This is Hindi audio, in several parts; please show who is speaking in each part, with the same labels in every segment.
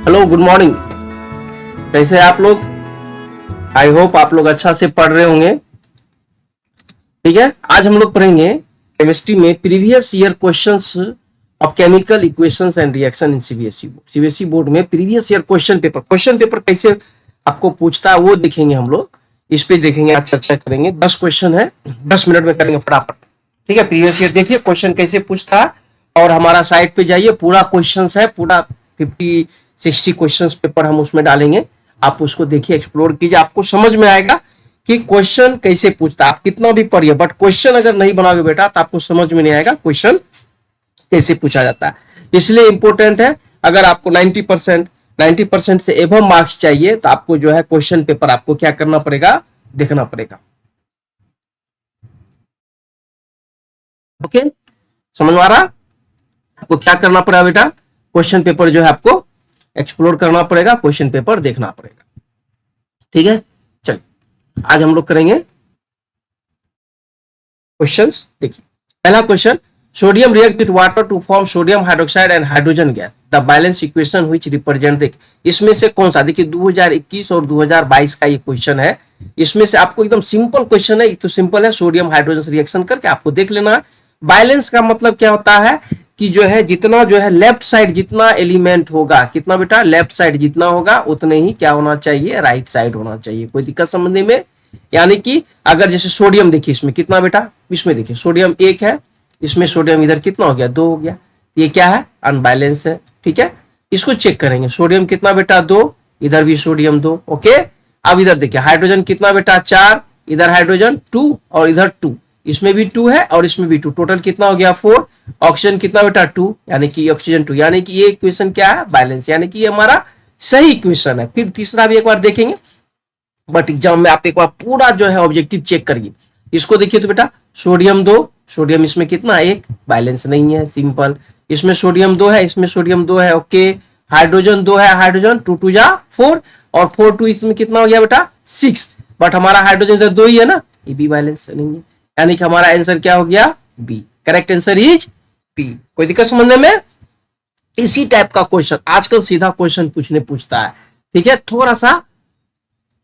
Speaker 1: Hello, good morning. कैसे हैं आप लोग? आई होप आप लोग अच्छा से पढ़ रहे होंगे। ठीक है, आज हम लोग पढ़ेंगे केमिस्ट्री में previous year questions of chemical equations and reaction in CBSE board. CBSE board में प्रीवियस ईयर क्वेश्चन पेपर कैसे आपको पूछता है वो देखेंगे हम लोग। इस पे देखेंगे, आज चर्चा करेंगे। 10 क्वेश्चन है, 10 मिनट में करेंगे फटाफट। ठीक है, प्रीवियस ईयर देखिए क्वेश्चन कैसे पूछता है, और हमारा साइट पे जाइए, पूरा क्वेश्चंस है, पूरा 50-60 क्वेश्चंस पेपर हम उसमें डालेंगे। आप उसको देखिए, एक्सप्लोर कीजिए, आपको समझ में आएगा कि क्वेश्चन कैसे पूछता है। आप कितना भी पढ़िए, बट क्वेश्चन अगर नहीं बनाओगे बेटा तो आपको समझ में नहीं आएगा क्वेश्चन कैसे पूछा जाता है। इसलिए इंपॉर्टेंट है, अगर आपको 90% से एबव मार्क्स चाहिए तो आपको जो है क्वेश्चन पेपर आपको क्या करना पड़ेगा, देखना पड़ेगा। ओके, समझ में आ रहा? आपको क्या करना पड़ेगा बेटा, क्वेश्चन पेपर जो है आपको एक्सप्लोर करना पड़ेगा, क्वेश्चन पेपर देखना पड़ेगा। ठीक है, चलिए आज हम लोग करेंगे क्वेश्चंस। देखिए पहला question, sodium react with water to form sodium hydroxide and hydrogen gas, the balance equation which represent. देखिए इसमें से कौन सा, देखिए 2021 और 2022 का ये क्वेश्चन है। इसमें से आपको एकदम सिंपल क्वेश्चन है, तो सिंपल है, सोडियम हाइड्रोजन रिएक्शन करके आपको देख लेना है। बैलेंस का मतलब क्या होता है कि जो है जितना जो है लेफ्ट साइड जितना एलिमेंट होगा, कितना बेटा, लेफ्ट साइड जितना होगा उतने ही क्या होना चाहिए, राइट साइड होना चाहिए। कोई दिक्कत समझने में? यानी कि अगर जैसे सोडियम देखिए, इसमें कितना बेटा, इसमें देखिए सोडियम 1 है, इसमें सोडियम इधर कितना हो गया, 2 हो गया, ये क्या है, अनबैलेंस है। ठीक है, इसको चेक करेंगे, सोडियम कितना बेटा, 2, इधर भी सोडियम 2। ओके, अब इधर देखिए हाइड्रोजन कितना बेटा, 4, इधर हाइड्रोजन 2 और इधर 2, इसमें भी 2 है और इसमें भी 2, टोटल कितना हो गया 4। ऑक्सीजन कितना बेटा, 2, यानी कि ऑक्सीजन 2, यानी कि ये इक्वेशन क्या है, बैलेंस, यानी कि ये हमारा सही इक्वेशन है। फिर तीसरा भी एक बार देखेंगे, बट एग्जाम में आप एक बार पूरा जो है ऑब्जेक्टिव चेक करिए। इसको देखिए तो बेटा सोडियम 2, सोडियम इसमें कितना, 1, बैलेंस नहीं है, सिंपल। इसमें सोडियम 2 है, इसमें सोडियम 2 है, ओके। हाइड्रोजन 2 है, हाइड्रोजन 2 2 जा 4 और 4 2 इसमें कितना हो गया बेटा, 6, बट हमारा हाइड्रोजन इधर 2 ही है ना, ये भी बैलेंस नहीं है, यानी कि हमारा आंसर क्या हो गया, B. Correct answer is B. कोई दिक्कत समझने में? इसी टाइप का क्वेश्चन आजकल सीधा क्वेश्चन पूछता है। ठीक है, थोड़ा सा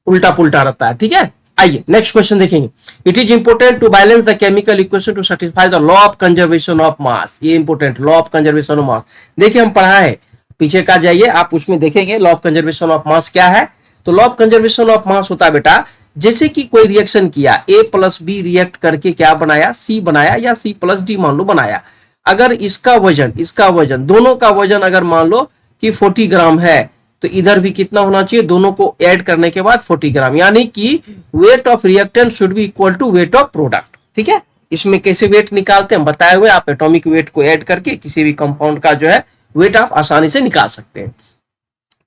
Speaker 1: उल्टा पुल्टा रहता है। ठीक है, आइए नेक्स्ट क्वेश्चन देखेंगे। It is important to balance the chemical equation to satisfy the law of conservation of mass. ये important, law of conservation of mass. देखिए हम पढ़ा है, पीछे का जाइए आप, उसमें देखेंगे लॉ ऑफ कंजर्वेशन ऑफ मास क्या है। तो लॉ ऑफ कंजर्वेशन ऑफ मास होता है बेटा, जैसे कि कोई रिएक्शन किया, A प्लस बी रिएक्ट करके क्या बनाया, C बनाया, या C प्लस डी मान लो बनाया। अगर इसका वजन दोनों का वजन अगर मान लो कि 40 ग्राम है, तो इधर भी कितना होना चाहिए, दोनों को ऐड करने के बाद 40 ग्राम, यानी कि weight of reactant should be equal to weight of product. ठीक है, इसमें कैसे वेट निकालते हैं बताए हुए, आप एटॉमिक वेट को ऐड करके किसी भी कंपाउंड का जो है वेट आप आसानी से निकाल सकते हैं।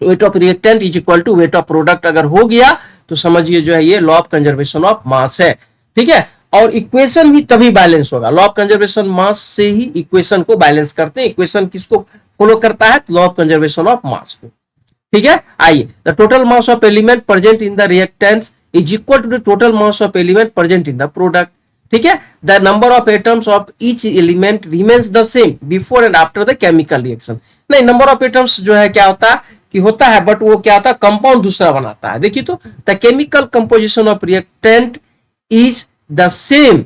Speaker 1: Weight of reactant is equal to weight of product अगर हो गया तो समझिए जो है ये law of conservation of mass है। ठीक है, और इक्वेशन भी तभी बैलेंस होगा, लॉ ऑफ कंजर्वेशन मास से ही इक्वेशन को बैलेंस करते हैं। इक्वेशन किसको फॉलो करता है, law of conservation of mass को। ठीक है, आइए, the total mass of element present in the reactants is equal to the total mass of element present in the product. ठीक है, the number of atoms of each element remains the same before and after the chemical reaction. नहीं, नंबर ऑफ एटम्स जो है क्या होता है कि होता है, बट वो क्या होता है, कंपाउंड दूसरा बनाता है। देखिए तो the chemical composition of reactant is the same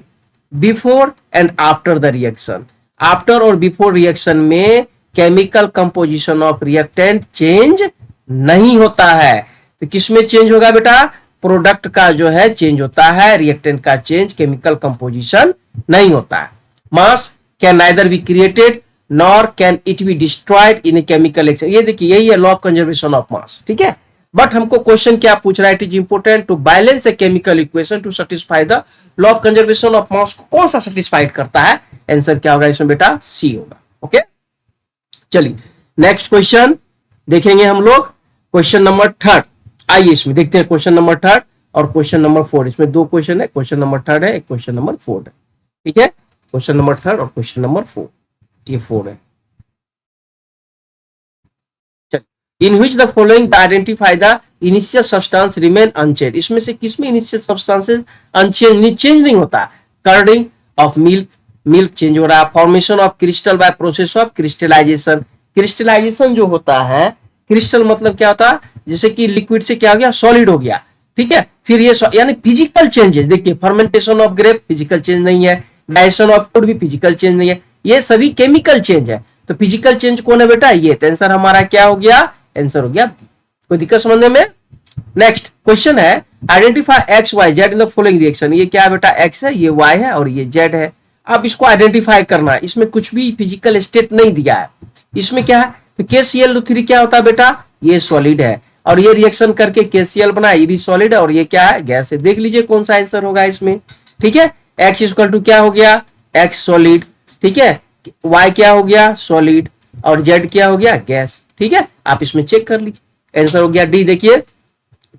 Speaker 1: before and after the reaction. After और बिफोर रिएक्शन में chemical composition of reactant change नहीं होता है। तो किसमें चेंज होगा बेटा, प्रोडक्ट का जो है चेंज होता है, रिएक्टेंट का चेंज, केमिकल कंपोजिशन नहीं होता है। Mass can neither be created nor can it be destroyed in a chemical reaction. ये देखिए यही है law of conservation of mass. ठीक है, बट हमको क्वेश्चन क्या पूछ रहा है, it is important to balance a chemical equation to satisfy the law of conservation of mass को कौन सा सेटिस्फाइड करता है, आंसर क्या होगा इसमें बेटा, सी होगा। ओके, चलिए नेक्स्ट क्वेश्चन देखेंगे हम लोग, क्वेश्चन नंबर 3। आइए इसमें देखते हैं क्वेश्चन नंबर 3 और क्वेश्चन नंबर 4। इसमें 2 क्वेश्चन है, क्वेश्चन नंबर 3 है, एक क्वेश्चन नंबर 4 है। ठीक है, क्वेश्चन नंबर 3 और क्वेश्चन नंबर 4, ये 4 है। In which the following identify the initial substance remain unchange. इसमें से किसमें इनिशियल सब्सटेंसेस अनचेंज चेंज नहीं होता, कर्डिंग ऑफ मिल्क चेंज हो रहा है, formation of crystal by process of crystallization. Crystallization जो होता है, क्रिस्टल मतलब क्या होता है, जैसे कि लिक्विड से क्या हो गया, सॉलिड हो गया, ठीक है। फिर ये यानी फिजिकल चेंजेस, देखिए fermentation of grape physical change नहीं है, डाइजेशन ऑफ फूड भी फिजिकल चेंज नहीं है, ये सभी केमिकल चेंज है। तो फिजिकल चेंज कौन है बेटा, ये। तो आंसर हमारा क्या हो गया, आंसर हो गया। कोई दिक्कत समझने में? नेक्स्ट क्वेश्चन है, identify X Y Z in the following reaction. ये क्या बेटा, एक्स है, ये वाई है और ये जेड है। अब इसको आइडेंटिफाई करना है, इसमें कुछ भी फिजिकल स्टेट नहीं दिया है। इसमें क्या है, तो KCl3 क्या होता है बेटा, ये सॉलिड है, और ये रिएक्शन करके KCl बना, ये भी सॉलिड है, और ये क्या है, गैस है। देख लीजिए कौन सा आंसर होगा इसमें, ठीक है। एक्स इक्वल टू क्या हो गया, एक्स सॉलिड, ठीक है, वाई क्या हो गया, सॉलिड, और जेड क्या हो गया, गैस, ठीक है। आप इसमें चेक कर लीजिए, आंसर हो गया डी। देखिए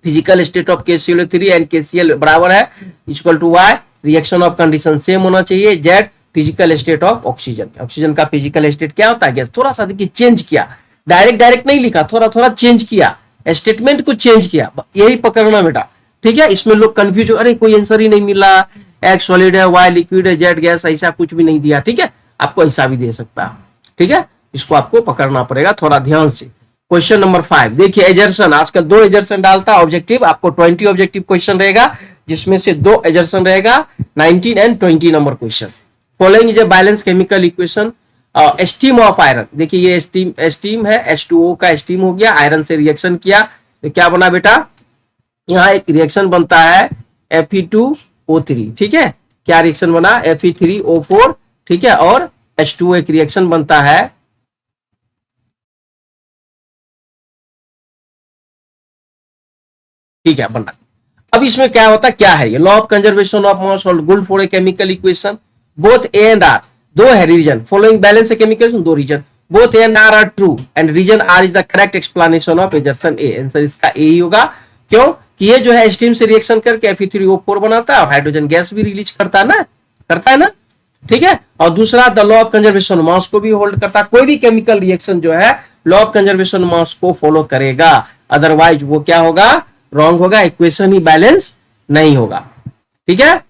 Speaker 1: physical state of KCl3 and KCl बराबर है equal to Y, reaction of condition same होना चाहिए। Z physical state of oxygen, oxygen का फिजिकल स्टेट क्या होता है, गैस। थोड़ा सा देखिए चेंज किया, डायरेक्ट नहीं लिखा, थोड़ा थोड़ा चेंज किया, स्टेटमेंट को चेंज किया, यही पकड़ना बेटा, ठीक है। इसमें लोग कंफ्यूज हो, अरे कोई आंसर ही नहीं मिला, एक्स सॉलिड है, वाई लिक्विड है, जेड गैस, ऐसा कुछ भी नहीं दिया, ठीक है। आपको ऐसा भी दे सकता है, ठीक है। इसको आपको पकड़ना पड़ेगा थोड़ा ध्यान से। क्वेश्चन नंबर 5 देखिए, एजर्सन, आजकल 2 एजर्सन डालता है ऑब्जेक्टिव, आपको 20 ऑब्जेक्टिव क्वेश्चन रहेगा, जिसमें से 2 एजर्सन रहेगा, 19 and 20 number question. Following is a balance chemical equation, steam of iron. देखिए ये स्टीम है, H2O का स्टीम हो गया, आयरन से रिएक्शन किया तो क्या बना बेटा, यहाँ एक रिएक्शन बनता है Fe2O3, ठीक है। क्या रिएक्शन बना, Fe3O4, ठीक है, और H2O एक रिएक्शन बनता है, ठीक है, बना। अब इसमें क्या होता है, क्या है ये, law of conservation of mass hold good for a chemical equation, both A and R, दो है रीजन, फॉलोइंग बैलेंस केमिकल, दो reason, both A and R are true and reason R is the correct explanation of assertion A. Answer इसका ए ही होगा, क्यों कि ये जो है स्टीम से रिएक्शन करके Fe3O4 बनाता है और हाइड्रोजन गैस भी रिलीज करता है ना, ठीक है। और दूसरा द लॉ ऑफ कंजर्वेशन मास को भी होल्ड करता है, कोई भी केमिकल रिएक्शन जो है लॉ ऑफ कंजर्वेशन मास को फॉलो करेगा, अदरवाइज वो क्या होगा, रॉन्ग होगा, इक्वेशन ही बैलेंस नहीं होगा, ठीक है।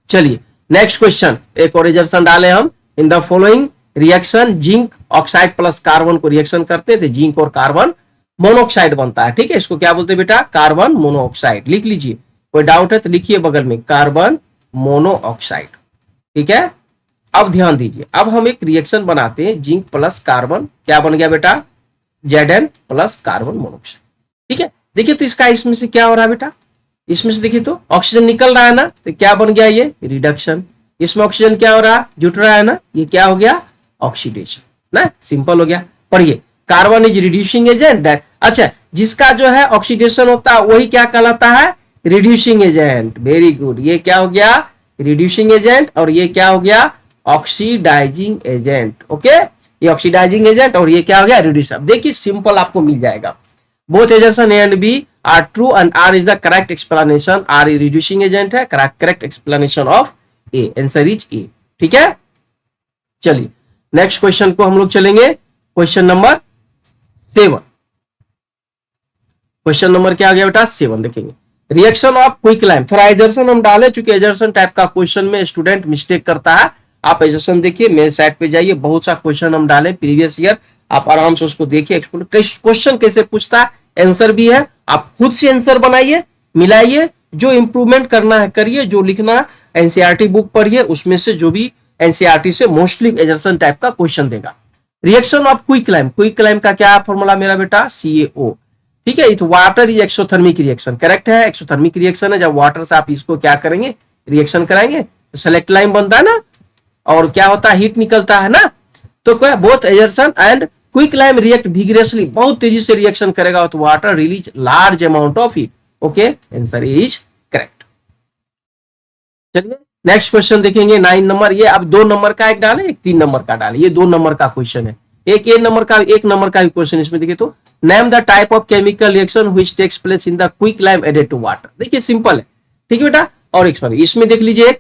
Speaker 1: चलिए नेक्स्ट क्वेश्चन, एक और एजर्सन डाले हम, इन the following reaction zinc oxide plus carbon को रिएक्शन करते थे, जिंक और कार्बन मोनोऑक्साइड बनता है, ठीक है। इसको क्या बोलते हैं बेटा, कार्बन मोनोऑक्साइड। लिख लीजिए, कोई डाउट है तो लिखिए बगल में, कार्बन मोनोऑक्साइड, ठीक है। अब ध्यान दीजिए, अब हम एक रिएक्शन बनाते हैं, जिंक प्लस कार्बन, क्या बन गया बेटा, Zn प्लस कार्बन मोनोऑक्साइड, ठीक है। देखिए तो इसका इसमें से क्या हो रहा है बेटा, इसमें से देखिए तो ऑक्सीजन निकल रहा है ना, तो क्या बन गया, ये रिडक्शन। इसमें ऑक्सीजन क्या हो रहा है, जुट रहा है ना, ये क्या हो गया, ऑक्सीडेशन ना, सिंपल हो गया। पढ़िए, कार्बन इज रिड्यूसिंग एजेंट, अच्छा जिसका जो है ऑक्सीडेशन होता है वही क्या कहलाता है, रिड्यूसिंग एजेंट। वेरी गुड, ये क्या हो गया, रिड्यूसिंग एजेंट, और ये क्या हो गया, ऑक्सीडाइजिंग एजेंट, ओके। ये ऑक्सीडाइजिंग एजेंट और ये क्या हो गया, रिड्यूसर। देखिए सिंपल आपको मिल जाएगा, both assertion A and B are true and R is the correct explanation, R reducing agent है, correct explanation of A, answer is A, ठीक है। चलिए नेक्स्ट क्वेश्चन को हम लोग चलेंगे, क्वेश्चन नंबर 7। क्वेश्चन नंबर क्या आ गया बेटा, 7 देखेंगे, रिएक्शन ऑफ क्विकलाइम। थोड़ा एजर्सन हम डाले, चूंकि एजर्सन टाइप का क्वेश्चन में स्टूडेंट मिस्टेक करता है, आप एजर्सन देखिए, मेरे साइट पे जाइए, बहुत सा क्वेश्चन हम डाले प्रीवियस ईयर, आप आराम से उसको देखिए, क्वेश्चन कैसे पूछता है, आंसर भी है, आप खुद से आंसर बनाइए, मिलाइए, जो इंप्रूवमेंट करना है करिए, जो लिखना एनसीईआरटी बुक पढ़िए, उसमें से जो भी एनसीईआरटी से मोस्टली एजर्सन टाइप का क्वेश्चन देगा। रिएक्शन ऑफ क्विकलाइम का क्या फॉर्मूला मेरा बेटा, CaO, ठीक है। तो water is exothermic reaction, correct है, एक्सोथर्मिक रिएक्शन है, जब वाटर से आप इसको क्या करेंगे, रिएक्शन कराएंगे तो सेलेक्ट लाइम बनता है ना, और क्या होता है, हीट निकलता है ना। तो क्या, बोथ एजर्सन एंड क्विकलाइम रिएक्ट विग्रेसली, बहुत तेजी से रिएक्शन करेगा तो water release large amount of heat, okay, answer is correct. चलिए नेक्स्ट क्वेश्चन देखेंगे, 9 नंबर। ये अब 2 नंबर का एक डाले, एक 3 नंबर का डाले, ये 2 नंबर का क्वेश्चन है, एक नंबर का, 1 नंबर का भी क्वेश्चन इसमें देखिए तो, name the type of chemical reaction which takes place in the quicklime added to water. देखिए सिंपल है, ठीक है बेटा। और इसमें देख लीजिए, एक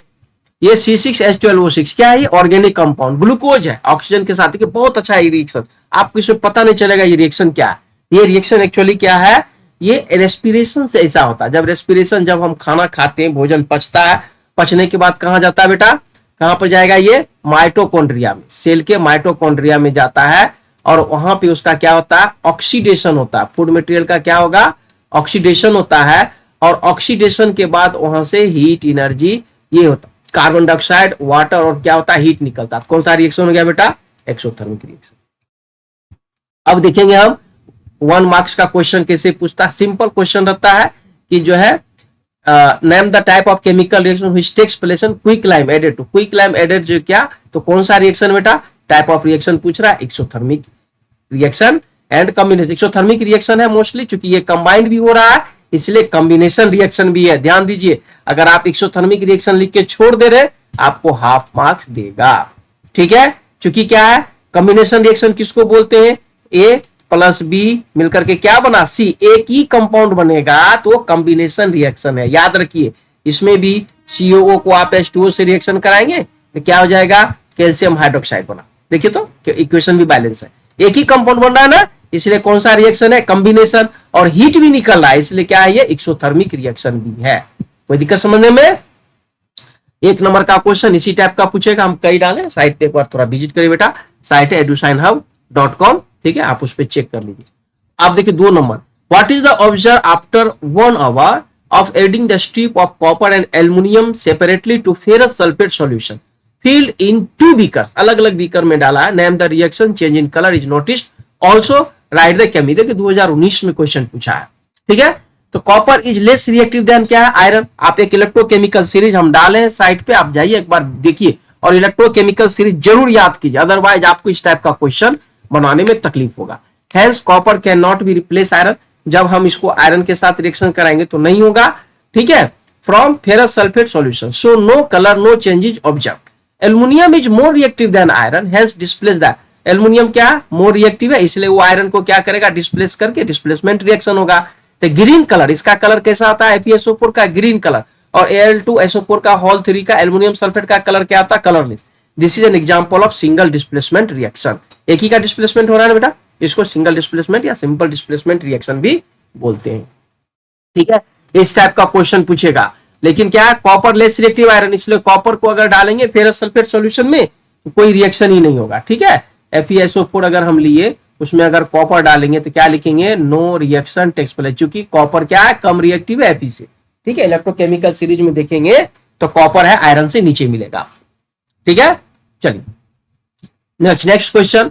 Speaker 1: ये C6H12O6 क्या है, ये ऑर्गेनिक कंपाउंड, ग्लूकोज है ऑक्सीजन के साथ, देखिए बहुत अच्छा है रिएक्शन, आपको इसमें पता नहीं चलेगा ये रिएक्शन क्या है। ये रिएक्शन एक्चुअली क्या है, ये रेस्पिरेशन से ऐसा होता है, जब हम खाना खाते हैं, भोजन पचता है, पचने के बाद कहां जाता है बेटा, कहां पर जाएगा, ये माइटोकॉन्ड्रिया में, सेल के माइटोकॉन्ड्रिया में जाता है, और वहां पे उसका क्या होता है, ऑक्सीडेशन होता है। फूड मटेरियल का क्या होगा, ऑक्सीडेशन होता है, और ऑक्सीडेशन के बाद वहां से हीट एनर्जी ये होता, कार्बन डाइऑक्साइड, वाटर और क्या होता है, हीट निकलता है। कौन सा रिएक्शन हो गया बेटा, एक्सोथर्मिक रिएक्शन। अब देखेंगे हम 1 मार्क्स का क्वेश्चन कैसे पूछता है। सिंपल क्वेश्चन रहता है कि जो है name the type of chemical reaction which takes place in quicklime added to, quicklime added जो क्या, तो कौन सा रिएक्शन बेटा, टाइप ऑफ रिएक्शन पूछ रहा है, exothermic reaction and combination. Exothermic reaction है मोस्टली, चूंकि ये कंबाइंड भी हो रहा है इसलिए कॉम्बिनेशन रिएक्शन भी है। ध्यान दीजिए, अगर आप एक्सोथर्मिक रिएक्शन लिख के छोड़ दे रहे आपको हाफ मार्क्स देगा, ठीक है। चूंकि क्या है, कॉम्बिनेशन रिएक्शन किसको बोलते हैं, ए प्लस बी मिलकर के क्या बना, सी, एक ही कंपाउंड बनेगा तो कॉम्बिनेशन रिएक्शन है। याद रखिए, इसमें भी COO को आप H2O से रिएक्शन कराएंगे तो क्या हो जाएगा, कैल्शियम हाइड्रोक्साइड बना। देखिए तो इक्वेशन भी बैलेंस है, एक ही कंपाउंड बन रहा है ना, इसलिए कौन सा रिएक्शन है, कॉम्बिनेशन, और हीट भी निकल रहा है इसलिए क्या है, ये एक्सोथर्मिक रिएक्शन भी है। कोई दिक्कत समझने में। 1 नंबर का क्वेश्चन इसी टाइप का पूछेगा, हम कई डाले साइट पे, एक बार थोड़ा विजिट करिए बेटा, साइट है eduscienhub.com, ठीक है, आप उस पर चेक कर लीजिए। आप देखिए 2 number, what is the observe after 1 hour of adding the strip of copper and aluminium separately to ferrous sulphate solution filled in 2 beakers, अलग अलग बीकर में डाला है, name the reaction, change in colour is noticed, also write the chem. देखिए 2019 में क्वेश्चन पूछा है, ठीक है। तो copper is less reactive than क्या है, आयरन। आप एक इलेक्ट्रोकेमिकल सीरीज हम डाले हैं साइट पे, आप जाइए एक बार देखिए और इलेक्ट्रोकेमिकल सीरीज जरूर याद कीजिए, अदरवाइज आपको इस टाइप का क्वेश्चन बनाने में तकलीफ होगा। Hence copper can not be replace iron, जब हम इसको आयरन के साथ रिएक्शन कराएंगे तो नहीं होगा, ठीक है। From ferrous sulphate solution, so no colour no changes observed. Aluminium is more reactive than iron, hence displace the. Aluminium क्या, मोर रिएक्टिव है, इसलिए वो आयरन को क्या करेगा, डिस्प्लेस करके डिस्प्लेसमेंट रिएक्शन होगा। तो ग्रीन कलर, इसका कलर कैसा आता है, FeSO4 का ग्रीन कलर, और Al2SO4 का होल 3 का एल्युमिनियम सल्फेट का कलर क्या आता है, colourless. This is an example of single displacement reaction. एक ही का डिस्प्लेसमेंट हो रहा है बेटा, इसको सिंगल डिस्प्लेसमेंट या सिंपल डिस्प्लेसमेंट रिएक्शन भी बोलते हैं, ठीक है। इस टाइप का क्वेश्चन पूछेगा, लेकिन क्या है, कॉपर लेस रिएक्टिव आयरन, इसलिए कॉपर को अगर डालेंगे फेरस सल्फेट सॉल्यूशन में तो कोई रिएक्शन ही नहीं होगा, ठीक है। FeSO4 अगर हम लिए उसमें अगर कॉपर डालेंगे तो क्या लिखेंगे, नो रिएक्शन टेक्स प्लेस, क्योंकि कॉपर क्या है, कम रिएक्टिव है Fe से, ठीक है। इलेक्ट्रोकेमिकल सीरीज में देखेंगे तो कॉपर है आयरन से नीचे मिलेगा, ठीक है। चलिए next question,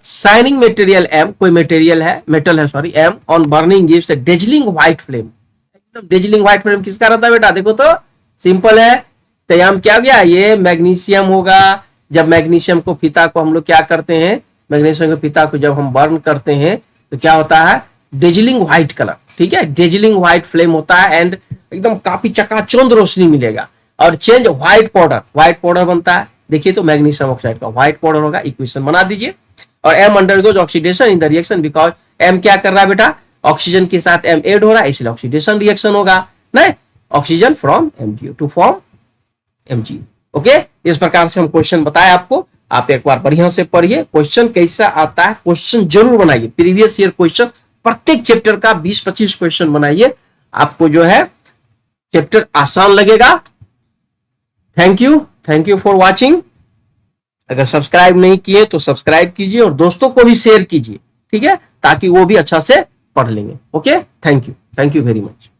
Speaker 1: shining material M, कोई मटेरियल है, मेटल है sorry, M on burning gives a dazzling white flame. एकदम डेजलिंग व्हाइट फ्लेम किसका रहता है बेटा, देखो तो सिंपल है। तो यहाँ क्या गया, ये मैग्नीशियम होगा। जब मैग्नीशियम को फीता को हम लोग क्या करते हैं, मैग्नीशियम के फीता को जब हम बर्न करते हैं तो क्या होता है, डेजलिंग व्हाइट कलर, ठीक है, डेजलिंग व्हाइट फ्लेम होता है एंड एकदम काफी चकाचौंध रोशनी मिलेगा। और चेंज व्हाइट पाउडर बनता है, देखिए तो मैग्नीशियम ऑक्साइड का व्हाइट पाउडर होगा, इक्वेशन बना दीजिए। और M undergoes oxidation in the reaction because M क्या कर रहा है बेटा, ऑक्सीजन के साथ M ऐड हो रहा है, इसलिए ऑक्सीडेशन रिएक्शन होगा, नहीं, oxygen from MgO to form MgO। Okay, इस प्रकार से हम क्वेश्चन बताए आपको, आप एक बार बढ़िया से पढ़िए। क्वेश्चन कैसा आता है, क्वेश्चन जरूर बनाइए, प्रीवियस ईयर क्वेश्चन प्रत्येक चैप्टर का 20-25 क्वेश्चन बनाइए, आपको जो है चैप्टर आसान लगेगा। Thank you for watching. अगर सब्सक्राइब नहीं किए तो सब्सक्राइब कीजिए और दोस्तों को भी शेयर कीजिए, ठीक है, ताकि वो भी अच्छा से पढ़ लेंगे। Okay, thank you very much.